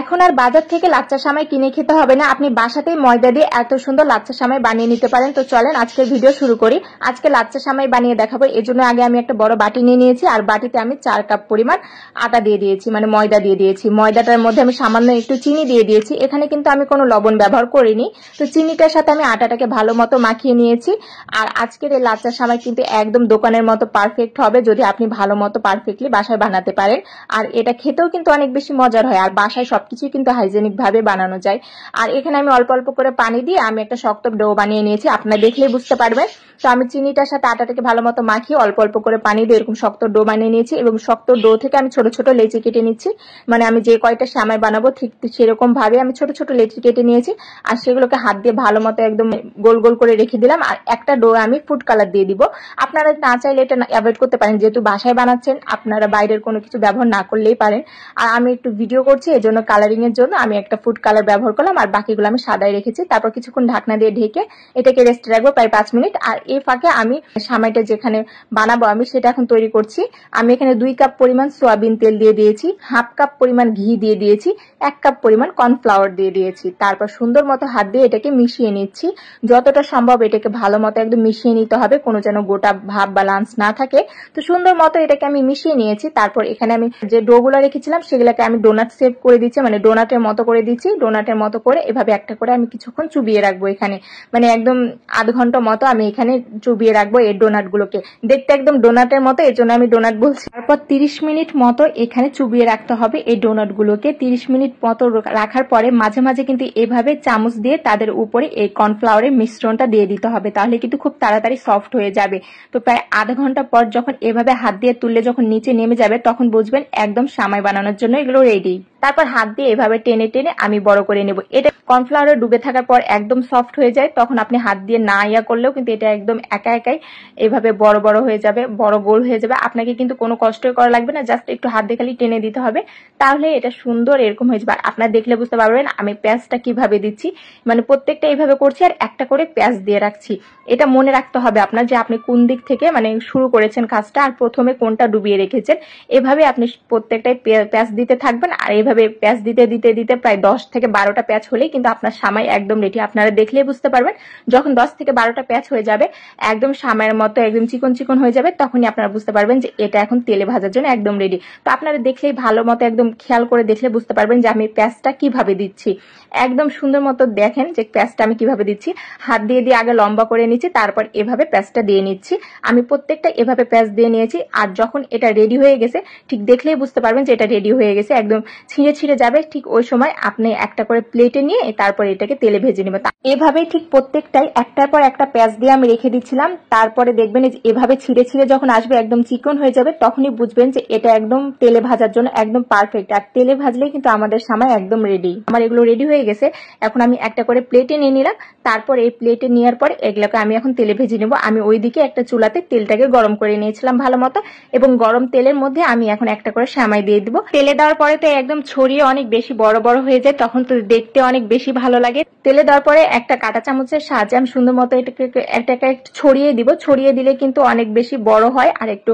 এখন আর বাজার থেকে লাচ্চা সেমাই কিনে খেতে হবে না, আপনি বাসাতেই ময়দা দিয়ে এত সুন্দর লাচ্চা সেমাই বানিয়ে নিতে পারেন। তো চলেন আজকের ভিডিও শুরু করি। আজকে লাচ্চা সেমাই বানিয়ে দেখাবো। এজন্য আগে আমি একটা বড় বাটি নিয়ে নিয়েছি, আর বাটিতে আমি 4 কাপ পরিমাণ আটা দিয়ে দিয়েছি, মানে ময়দা দিয়ে দিয়েছি। ময়দাটার মধ্যে আমি সামান্য একটু চিনি দিয়ে দিয়েছি। এখানে কিন্তু আমি কোনো লবণ ব্যবহার করিনি। তো চিনিটার সাথে আমি আটাটাকে ভালো মতো মাখিয়ে নিয়েছি। আর আজকের এই লাচ্চা সেমাই কিন্তু একদম দোকানের মতো পারফেক্ট হবে, যদি আপনি ভালো মতো পারফেক্টলি বাসায় বানাতে পারেন। আর এটা খেতেও কিন্তু অনেক বেশি মজার হয়, আর বাসায় সবকিছু কিন্তু হাইজেনিক ভাবে বানানো যায়। আর এখানে আমি অল্প অল্প করে পানি দিয়ে আমি একটা শক্ত ডো বানিয়ে নিয়েছি, আপনারা দেখলেই বুঝতে পারবেন। তো আমি চিনিটার সাথে আটাটাকে ভালো মতো মাখিয়ে অল্প অল্প করে পানি দিয়ে এরকম শক্ত ডো বানিয়ে নিয়েছি, এবং শক্ত ডো থেকে আমি ছোট ছোট লেচি কেটে নিচ্ছি। মানে আমি যে কয়টা সেমাই বানাবো ঠিক সেরকম ভাবে আমি ছোট ছোট লেচি কেটে নিয়েছি, আর সেগুলোকে হাত দিয়ে ভালো মতো একদম গোল গোল করে রেখে দিলাম। আর একটা ডো আমি ফুড কালার দিয়ে দিব। আপনারা না চাইলে এটা অ্যাভয়েড করতে পারেন, যেহেতু বাসায় বানাচ্ছেন আপনারা বাইরের কোনো কিছু ব্যবহার না করলেই পারেন। আর আমি একটু ভিডিও করছি, এজন্য কালারিং এর জন্য আমি একটা ফুড কালার ব্যবহার করলাম, আর বাকিগুলো আমি সাদাই রেখেছি। তারপর কিছুক্ষণ ঢাকনা দিয়ে ঢেকে এটাকে রেস্টে রাখবো প্রায় 5 মিনিট। আর এই ফাঁকে আমি সেমাইটা যেখানে বানাবো আমি সেটা এখন তৈরি করছি। আমি এখানে 2 কাপ পরিমাণ সয়াবিন তেল দিয়ে দিয়েছি, হাফ কাপ পরিমাণ ঘি দিয়ে দিয়েছি, 1 কাপ পরিমাণ কর্নফ্লাওয়ার দিয়ে দিয়েছি। তারপর সুন্দর মতো হাত দিয়ে এটাকে মিশিয়ে নিচ্ছি। যতটা সম্ভব এটাকে ভালো মতো একদম মিশিয়ে নিতে হবে, কোনো যেন গোটা ভাব বা লাঞ্চ না থাকে। তো সুন্দর মতো এটাকে আমি মিশিয়ে নিয়েছি। তারপর এখানে আমি যে ডোগুলো রেখেছিলাম সেগুলোকে আমি ডোনাট শেপ করে দিচ্ছি, মানে ডোনাটের মতো করে দিচ্ছি। ডোনাটের মতো করে এভাবে একটা করে আমি কিছুক্ষণ চুবিয়ে রাখবো এখানে, মানে একদম আধ ঘন্টা মতো আমি এখানে চুবিয়ে রাখবো এই ডোনাট গুলোকে। দেখতে একদম ডোনাটের মতো, এর জন্য আমি ডোনাট বলছি। তারপর 30 মিনিট মতো এখানে চুবিয়ে রাখতে হবে এই ডোনাট গুলোকে। 30 মিনিট মতো রাখার পরে মাঝে মাঝে কিন্তু এভাবে চামচ দিয়ে তাদের উপরে এই কর্নফ্লাওয়ারের মিশ্রণটা দিয়ে দিতে হবে, তাহলে কিন্তু খুব তাড়াতাড়ি সফট হয়ে যাবে। তো প্রায় আধা ঘন্টা পর যখন এভাবে হাত দিয়ে তুললে যখন নিচে নেমে যাবে, তখন বুঝবেন একদম সেমাই বানানোর জন্য এগুলো রেডি। তারপর হাত দিয়ে এভাবে টেনে টেনে আমি বড় করে নেব। এটা কর্নফ্লাওয়ারে ডুবে থাকার পর একদম সফট হয়ে যায়, তখন আপনি হাত দিয়ে না ইয়া করলেও কিন্তু এটা একদম একা একাই এভাবে বড় বড় হয়ে যাবে, বড় গোল হয়ে যাবে। আপনাকে কিন্তু কোনো কষ্টই করা লাগবে না, জাস্ট একটু হাত দিয়ে খালি টেনে দিতে হবে, তাহলে এটা সুন্দর এরকম হয়ে যাবে। আপনারা দেখলে বুঝতে পারবেন আমি পেঁয়াজটা কিভাবে দিচ্ছি, মানে প্রত্যেকটা এইভাবে করছি আর একটা করে পেঁয়াজ দিয়ে রাখছি। এটা মনে রাখতে হবে আপনার, যে আপনি কোন দিক থেকে মানে শুরু করেছেন কাজটা, আর প্রথমে কোনটা ডুবিয়ে রেখেছেন। এভাবে আপনি প্রত্যেকটাই পেঁয়াজ দিতে থাকবেন, আর এইভাবে পেঁয়াজ দিতে দিতে দিতে প্রায় 10 থেকে 12টা পেঁয়াজ হলেই কিন্তু আপনার সেমাই একদম রেডি। আপনারা দেখলেই বুঝতে পারবেন, যখন 10 থেকে 12টা পেঁয়াজ হয়ে যাবে একদম সেমাইয়ের মতো একদম চিকন চিকন হয়ে যাবে, তখনই আপনারা বুঝতে পারবেন যে এটা এখন তেলে ভাজার জন্য একদম রেডি। তো আপনারা দেখলেই ভালো মতো একদম খেয়াল করে দেখলে বুঝতে পারবেন যে আমি পেঁয়াজটা কিভাবে দিচ্ছি। একদম সুন্দর মতো দেখেন যে পেঁয়াজটা আমি কিভাবে দিচ্ছি। হাত দিয়ে দিয়ে আগে লম্বা করে নিচ্ছি, তারপর এভাবে পেঁয়াজটা দিয়ে নিচ্ছি। আমি প্রত্যেকটা এভাবে পেঁয়াজ দিয়ে নিয়েছি। আর যখন এটা রেডি হয়ে গেছে ঠিক দেখলেই বুঝতে পারবেন যে এটা রেডি হয়ে গেছে, একদম ছিঁড়ে ছিঁড়ে যাবে। ঠিক ওই সময় আপনি একটা করে প্লেটে নিয়ে তারপর এটাকে তেলে ভেজে নেবেন। এভাবেই ঠিক প্রত্যেকটাই একটার পর একটা পেঁয়াজ দিয়ে আমি রেখে দিচ্ছিলাম। তারপরে দেখবেন যে এভাবে ছিঁড়ে ছিঁড়ে যখন আসবে একদম চিকন হয়ে যাবে, তখনই বুঝবেন যে এটা একদম তেলে ভাজার জন্য একদম পারফেক্ট। আর তেলে ভাজলেই কিন্তু আমাদের সেমাই একদম রেডি। আমার এগুলো রেডি হয়ে গেছে। এখন আমি একটা করে প্লেটে নিয়ে নিলাম। তারপর এই প্লেটে নেওয়ার পর এগুলোকে আমি এখন তেলে ভেজে নেব। আমি ওইদিকে একটা চুলাতে তেলটাকে গরম করে নিয়েছিলাম ভালো মতো, এবং গরম তেলের মধ্যে আমি এখন একটা করে সেমাই দিয়ে দিব। তেলে দেওয়ার পরে তো একদম ছড়িয়ে অনেক বেশি বড় বড় হয়ে যায়, তখন তো দেখতে অনেক বেশি ভালো লাগে। তেলে দেওয়ার পরে একটা কাঁটা চামচের সাহায্যে আমি সুন্দর মতো এটাকে একটা ছড়িয়ে দিব। ছড়িয়ে দিলে কিন্তু অনেক বেশি বড় হয় আর একটু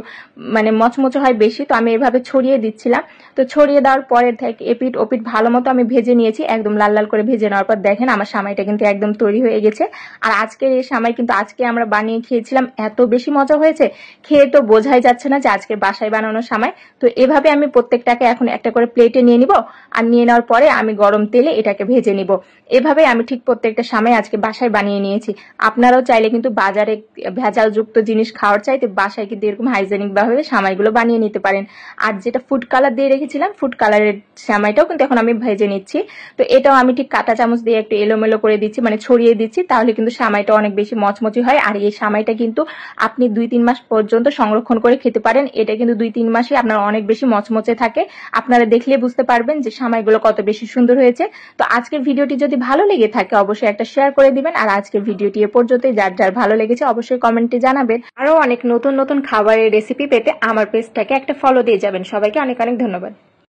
মানে মচমচে হয় বেশি। তো আমি এভাবে ছড়িয়ে দিচ্ছিলাম। তো ছড়িয়ে দেওয়ার পরে এপিট ওপিট ভালো মতো আমি ভেজে নিয়েছি, একদম লাল লাল করে ভেজে নেওয়ার পর দেখেন আমার সেমাইটা কিন্তু একদম তৈরি হয়ে গেছে। আর আজকের এই সেমাই কিন্তু আজকে আমরা বানিয়ে খেয়েছিলাম, এত বেশি মজা হয়েছে, খেয়ে তো বোঝাই যাচ্ছে না যে আজকে বাসায় বানানো সেমাই। তো এভাবে আমি প্রত্যেকটাকে এখন একটা করে প্লেটে নিয়ে নিব, আর নিয়ে নেওয়ার পরে আমি গরম তেলে এটাকে ভেজে নিব। এভাবে আমি ঠিক প্রত্যেকটা সেমাই আজকে বাসায় বানিয়ে নিয়েছি। আপনারাও চাইলে কিন্তু বাজারে ভেজাল যুক্ত জিনিস খাওয়ার চাইতে বাসায় কিন্তু এরকম হাইজেনিক ভাবে সেমাইগুলো বানিয়ে নিতে পারেন। আর যেটা ফুড কালার দিয়ে রেখেছিলাম, ফুড কালারের সেমাইটাও কিন্তু এখন আমি ভেজে নিচ্ছি। তো এটাও আমি ঠিক কাঁটা চামচ দিয়ে একটু এলোমেলো করে দিচ্ছি, মানে ছড়িয়ে দিচ্ছি, তাহলে কিন্তু সেমাইটা অনেক বেশি মচমচি হয়। আর এই সেমাইটা কিন্তু আপনি 2-3 মাস পর্যন্ত সংরক্ষণ করে খেতে পারেন। এটা কিন্তু 2-3 মাসে আপনার অনেক বেশি মচমচে থাকে। আপনারা দেখলে বুঝতে পারবেন যে সেমাইগুলো কত বেশি সুন্দর হয়েছে। তো আজকের ভিডিওটি যদি ভালো লেগে থাকে অবশ্যই একটা শেয়ার করে দিবেন। আর আজকের ভিডিওটি এ পর্যন্তই। যার যার ভালো লেগেছে অবশ্যই কমেন্টে জানাবেন। আরো অনেক নতুন নতুন খাবারের রেসিপি পেতে আমার পেজটাকে একটা ফলো দিয়ে যাবেন। সবাইকে অনেক অনেক ধন্যবাদ।